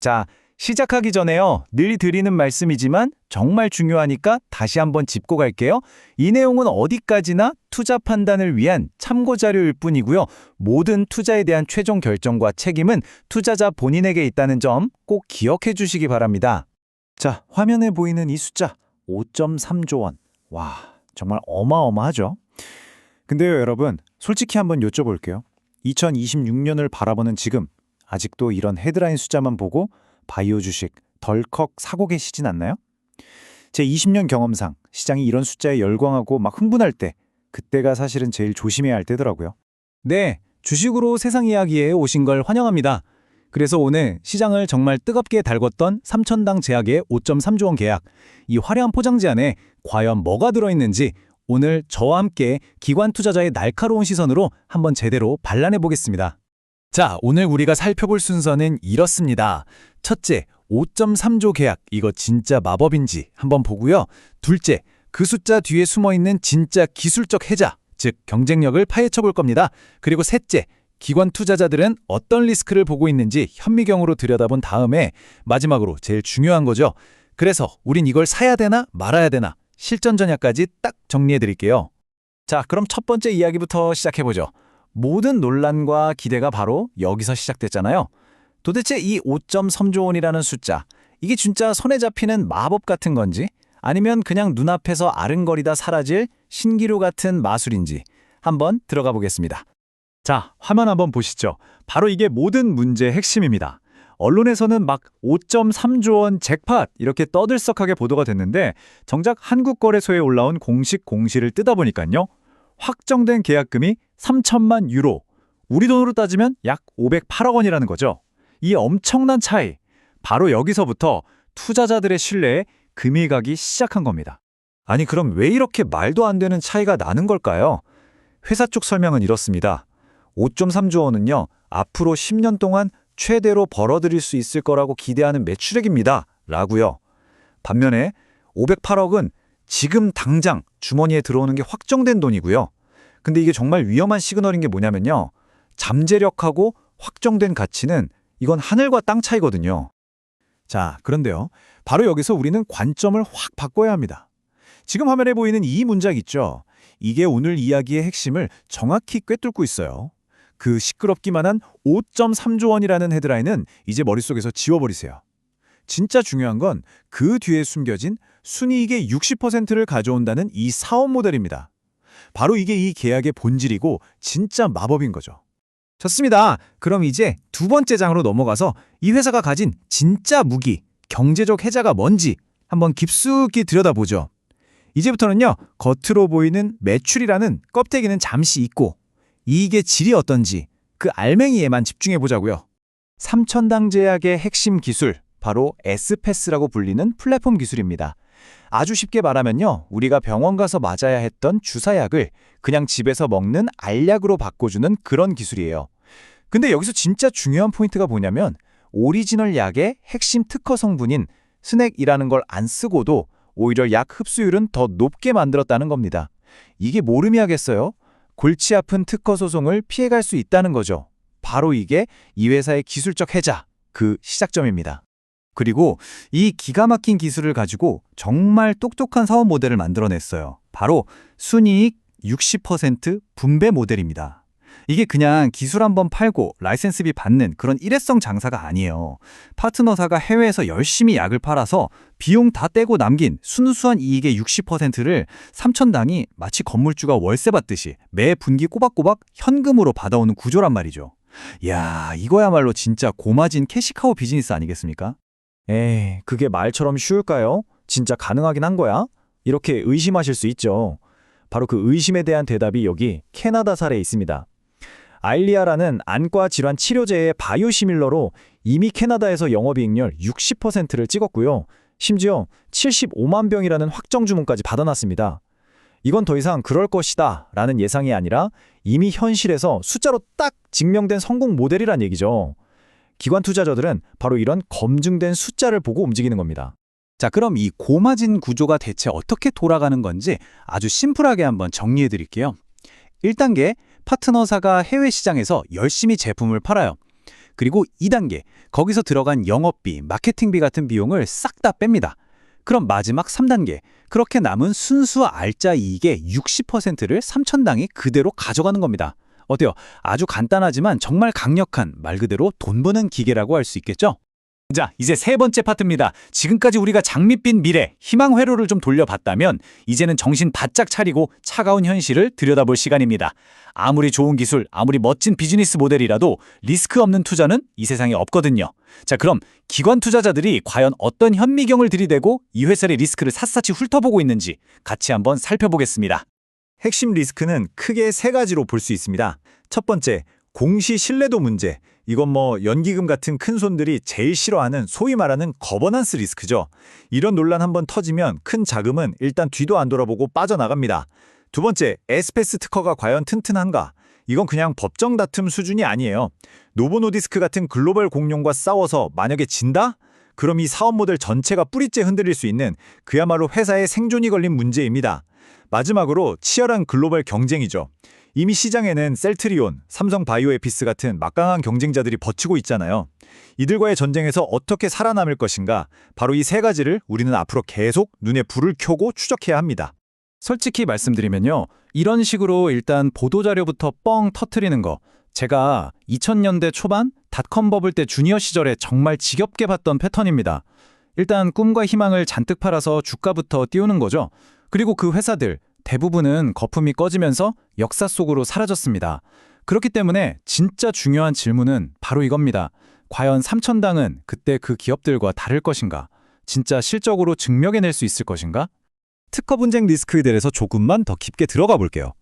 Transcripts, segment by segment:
자, 시작하기 전에요. 늘 드리는 말씀이지만 정말 중요하니까 다시 한번 짚고 갈게요. 이 내용은 어디까지나 투자 판단을 위한 참고 자료일 뿐이고요. 모든 투자에 대한 최종 결정과 책임은 투자자 본인에게 있다는 점 꼭 기억해 주시기 바랍니다. 자, 화면에 보이는 이 숫자 5.3조 원. 와, 정말 어마어마하죠? 근데요, 여러분, 솔직히 한번 여쭤볼게요. 2026년을 바라보는 지금 아직도 이런 헤드라인 숫자만 보고 바이오 주식 덜컥 사고 계시진 않나요? 제 20년 경험상 시장이 이런 숫자에 열광하고 막 흥분할 때 그때가 사실은 제일 조심해야 할 때더라고요. 네, 주식으로 세상 이야기에 오신 걸 환영합니다. 그래서 오늘 시장을 정말 뜨겁게 달궜던 삼천당 제약의 5.3조 원 계약, 이 화려한 포장지 안에 과연 뭐가 들어있는지 오늘 저와 함께 기관 투자자의 날카로운 시선으로 한번 제대로 발란해 보겠습니다. 자, 오늘 우리가 살펴볼 순서는 이렇습니다. 첫째, 5.3조 계약, 이거 진짜 마법인지 한번 보고요. 둘째, 그 숫자 뒤에 숨어있는 진짜 기술적 해자, 즉 경쟁력을 파헤쳐 볼 겁니다. 그리고 셋째, 기관 투자자들은 어떤 리스크를 보고 있는지 현미경으로 들여다본 다음에 마지막으로 제일 중요한 거죠. 그래서 우린 이걸 사야 되나 말아야 되나 실전 전략까지 딱 정리해 드릴게요. 자, 그럼 첫 번째 이야기부터 시작해보죠. 모든 논란과 기대가 바로 여기서 시작됐잖아요. 도대체 이 5.3조 원이라는 숫자, 이게 진짜 손에 잡히는 마법 같은 건지 아니면 그냥 눈앞에서 아른거리다 사라질 신기루 같은 마술인지 한번 들어가 보겠습니다. 자, 화면 한번 보시죠. 바로 이게 모든 문제의 핵심입니다. 언론에서는 막 5.3조 원 잭팟 이렇게 떠들썩하게 보도가 됐는데 정작 한국거래소에 올라온 공식 공시를 뜯어보니까요. 확정된 계약금이 3천만 유로, 우리 돈으로 따지면 약 508억 원이라는 거죠. 이 엄청난 차이, 바로 여기서부터 투자자들의 신뢰에 금이 가기 시작한 겁니다. 아니 그럼 왜 이렇게 말도 안 되는 차이가 나는 걸까요? 회사 쪽 설명은 이렇습니다. 5.3조 원은요, 앞으로 10년 동안 최대로 벌어들일 수 있을 거라고 기대하는 매출액입니다. 라고요. 반면에 508억은 지금 당장 주머니에 들어오는 게 확정된 돈이고요. 근데 이게 정말 위험한 시그널인 게 뭐냐면요. 잠재력하고 확정된 가치는 이건 하늘과 땅 차이거든요. 자, 그런데요. 바로 여기서 우리는 관점을 확 바꿔야 합니다. 지금 화면에 보이는 이 문장 있죠. 이게 오늘 이야기의 핵심을 정확히 꿰뚫고 있어요. 그 시끄럽기만 한 5.3조 원이라는 헤드라인은 이제 머릿속에서 지워버리세요. 진짜 중요한 건 그 뒤에 숨겨진 순이익의 60%를 가져온다는 이 사업 모델입니다. 바로 이게 이 계약의 본질이고 진짜 마법인 거죠. 좋습니다. 그럼 이제 두 번째 장으로 넘어가서 이 회사가 가진 진짜 무기, 경제적 해자가 뭔지 한번 깊숙이 들여다보죠. 이제부터는요, 겉으로 보이는 매출이라는 껍데기는 잠시 잊고 이익의 질이 어떤지 그 알맹이에만 집중해보자고요. 삼천당 제약의 핵심 기술, 바로 S패스라고 불리는 플랫폼 기술입니다. 아주 쉽게 말하면요, 우리가 병원 가서 맞아야 했던 주사약을 그냥 집에서 먹는 알약으로 바꿔주는 그런 기술이에요. 근데 여기서 진짜 중요한 포인트가 뭐냐면 오리지널 약의 핵심 특허 성분인 스낵이라는 걸 안 쓰고도 오히려 약 흡수율은 더 높게 만들었다는 겁니다. 이게 뭘 의미하겠어요? 골치 아픈 특허 소송을 피해갈 수 있다는 거죠. 바로 이게 이 회사의 기술적 해자, 그 시작점입니다. 그리고 이 기가 막힌 기술을 가지고 정말 똑똑한 사업 모델을 만들어냈어요. 바로 순이익 60% 분배 모델입니다. 이게 그냥 기술 한번 팔고 라이센스비 받는 그런 일회성 장사가 아니에요. 파트너사가 해외에서 열심히 약을 팔아서 비용 다 떼고 남긴 순수한 이익의 60%를 삼천당이 마치 건물주가 월세 받듯이 매 분기 꼬박꼬박 현금으로 받아오는 구조란 말이죠. 이야, 이거야말로 진짜 고마진 캐시카우 비즈니스 아니겠습니까? 에이, 그게 말처럼 쉬울까요? 진짜 가능하긴 한 거야? 이렇게 의심하실 수 있죠. 바로 그 의심에 대한 대답이 여기 캐나다 사례에 있습니다. 아일리아라는 안과 질환 치료제의 바이오시밀러로 이미 캐나다에서 영업이익률 60%를 찍었고요. 심지어 75만 병이라는 확정 주문까지 받아놨습니다. 이건 더 이상 그럴 것이다 라는 예상이 아니라 이미 현실에서 숫자로 딱 증명된 성공 모델이란 얘기죠. 기관 투자자들은 바로 이런 검증된 숫자를 보고 움직이는 겁니다. 자, 그럼 이 고마진 구조가 대체 어떻게 돌아가는 건지 아주 심플하게 한번 정리해 드릴게요. 1단계, 파트너사가 해외 시장에서 열심히 제품을 팔아요. 그리고 2단계, 거기서 들어간 영업비, 마케팅비 같은 비용을 싹 다 뺍니다. 그럼 마지막 3단계, 그렇게 남은 순수 알짜 이익의 60%를 삼천당이 그대로 가져가는 겁니다. 어때요? 아주 간단하지만 정말 강력한 말 그대로 돈 버는 기계라고 할 수 있겠죠? 자, 이제 세 번째 파트입니다. 지금까지 우리가 장밋빛 미래, 희망 회로를 좀 돌려봤다면 이제는 정신 바짝 차리고 차가운 현실을 들여다볼 시간입니다. 아무리 좋은 기술, 아무리 멋진 비즈니스 모델이라도 리스크 없는 투자는 이 세상에 없거든요. 자, 그럼 기관 투자자들이 과연 어떤 현미경을 들이대고 이 회사의 리스크를 샅샅이 훑어보고 있는지 같이 한번 살펴보겠습니다. 핵심 리스크는 크게 세 가지로 볼 수 있습니다. 첫 번째, 공시 신뢰도 문제. 이건 연기금 같은 큰 손들이 제일 싫어하는 소위 말하는 거버넌스 리스크죠. 이런 논란 한번 터지면 큰 자금은 일단 뒤도 안 돌아보고 빠져나갑니다. 두 번째, 에스페스 특허가 과연 튼튼한가? 이건 그냥 법정 다툼 수준이 아니에요. 노보노디스크 같은 글로벌 공룡과 싸워서 만약에 진다? 그럼 이 사업 모델 전체가 뿌리째 흔들릴 수 있는 그야말로 회사의 생존이 걸린 문제입니다. 마지막으로 치열한 글로벌 경쟁이죠. 이미 시장에는 셀트리온, 삼성 바이오에피스 같은 막강한 경쟁자들이 버티고 있잖아요. 이들과의 전쟁에서 어떻게 살아남을 것인가? 바로 이 세 가지를 우리는 앞으로 계속 눈에 불을 켜고 추적해야 합니다. 솔직히 말씀드리면요. 이런 식으로 일단 보도자료부터 뻥 터트리는 거. 제가 2000년대 초반 닷컴 버블 때 주니어 시절에 정말 지겹게 봤던 패턴입니다. 일단 꿈과 희망을 잔뜩 팔아서 주가부터 띄우는 거죠. 그리고 그 회사들 대부분은 거품이 꺼지면서 역사 속으로 사라졌습니다. 그렇기 때문에 진짜 중요한 질문은 바로 이겁니다. 과연 삼천당은 그때 그 기업들과 다를 것인가? 진짜 실적으로 증명해낼 수 있을 것인가? 특허 분쟁 리스크에 대해서 조금만 더 깊게 들어가 볼게요.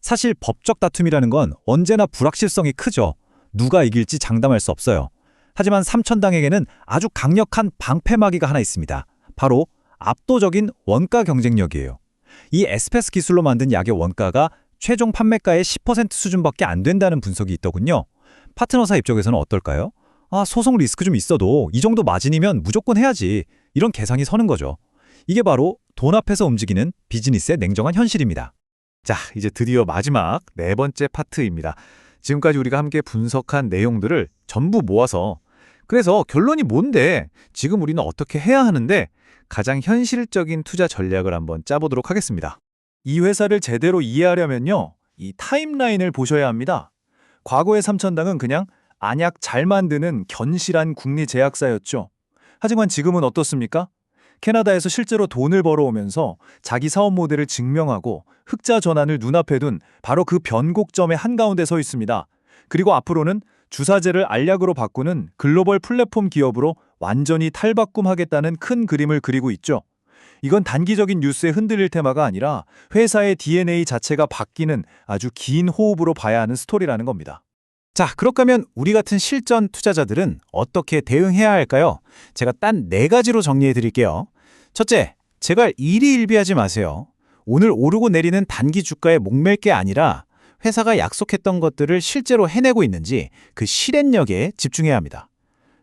사실 법적 다툼이라는 건 언제나 불확실성이 크죠. 누가 이길지 장담할 수 없어요. 하지만 삼천당에게는 아주 강력한 방패막이가 하나 있습니다. 바로 압도적인 원가 경쟁력이에요. 이 에스페스 기술로 만든 약의 원가가 최종 판매가의 10% 수준밖에 안 된다는 분석이 있더군요. 파트너사 입장에서는 어떨까요? 소송 리스크 좀 있어도 이 정도 마진이면 무조건 해야지. 이런 계산이 서는 거죠. 이게 바로 돈 앞에서 움직이는 비즈니스의 냉정한 현실입니다. 자, 이제 드디어 마지막 네 번째 파트입니다. 지금까지 우리가 함께 분석한 내용들을 전부 모아서 그래서 결론이 뭔데? 지금 우리는 어떻게 해야 하는데? 가장 현실적인 투자 전략을 한번 짜보도록 하겠습니다. 이 회사를 제대로 이해하려면요. 이 타임라인을 보셔야 합니다. 과거의 삼천당은 그냥 안약 잘 만드는 견실한 국내 제약사였죠. 하지만 지금은 어떻습니까? 캐나다에서 실제로 돈을 벌어오면서 자기 사업 모델을 증명하고 흑자 전환을 눈앞에 둔 바로 그 변곡점의 한가운데 서 있습니다. 그리고 앞으로는 주사제를 알약으로 바꾸는 글로벌 플랫폼 기업으로 완전히 탈바꿈하겠다는 큰 그림을 그리고 있죠. 이건 단기적인 뉴스에 흔들릴 테마가 아니라 회사의 DNA 자체가 바뀌는 아주 긴 호흡으로 봐야 하는 스토리라는 겁니다. 자, 그렇다면 우리 같은 실전 투자자들은 어떻게 대응해야 할까요? 제가 단 4가지로 정리해 드릴게요. 첫째, 제발 일희일비하지 마세요. 오늘 오르고 내리는 단기 주가에 목맬 게 아니라 회사가 약속했던 것들을 실제로 해내고 있는지 그 실행력에 집중해야 합니다.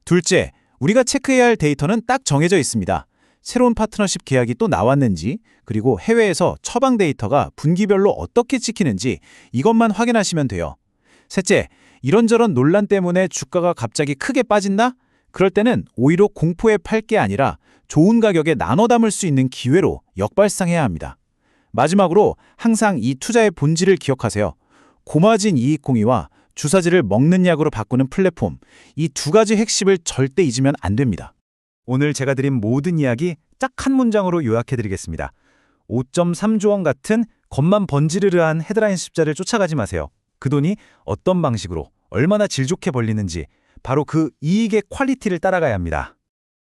둘째, 우리가 체크해야 할 데이터는 딱 정해져 있습니다. 새로운 파트너십 계약이 또 나왔는지, 그리고 해외에서 처방 데이터가 분기별로 어떻게 찍히는지 이것만 확인하시면 돼요. 셋째, 이런저런 논란 때문에 주가가 갑자기 크게 빠진다? 그럴 때는 오히려 공포에 팔 게 아니라 좋은 가격에 나눠 담을 수 있는 기회로 역발상해야 합니다. 마지막으로 항상 이 투자의 본질을 기억하세요. 고마진 이익공유와 주사제를 먹는 약으로 바꾸는 플랫폼, 이 두 가지 핵심을 절대 잊으면 안 됩니다. 오늘 제가 드린 모든 이야기 딱 한 문장으로 요약해드리겠습니다. 5.3조 원 같은 겉만 번지르르한 헤드라인 숫자를 쫓아가지 마세요. 그 돈이 어떤 방식으로 얼마나 질 좋게 벌리는지 바로 그 이익의 퀄리티를 따라가야 합니다.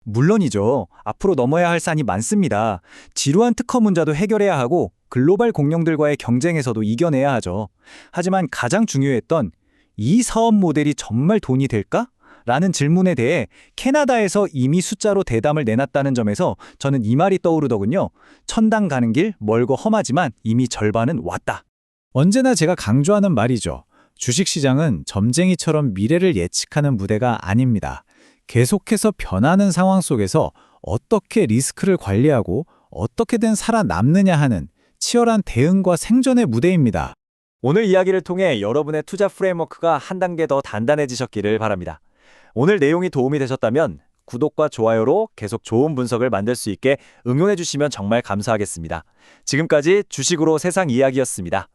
물론이죠. 앞으로 넘어야 할 산이 많습니다. 지루한 특허 문제도 해결해야 하고 글로벌 공룡들과의 경쟁에서도 이겨내야 하죠. 하지만 가장 중요했던 이 사업 모델이 정말 돈이 될까? 라는 질문에 대해 캐나다에서 이미 숫자로 대담을 내놨다는 점에서 저는 이 말이 떠오르더군요. 천당 가는 길 멀고 험하지만 이미 절반은 왔다. 언제나 제가 강조하는 말이죠. 주식시장은 점쟁이처럼 미래를 예측하는 무대가 아닙니다. 계속해서 변하는 상황 속에서 어떻게 리스크를 관리하고 어떻게든 살아남느냐 하는 치열한 대응과 생존의 무대입니다. 오늘 이야기를 통해 여러분의 투자 프레임워크가 한 단계 더 단단해지셨기를 바랍니다. 오늘 내용이 도움이 되셨다면 구독과 좋아요로 계속 좋은 분석을 만들 수 있게 응용해 주시면 정말 감사하겠습니다. 지금까지 주식으로 세상 이야기였습니다.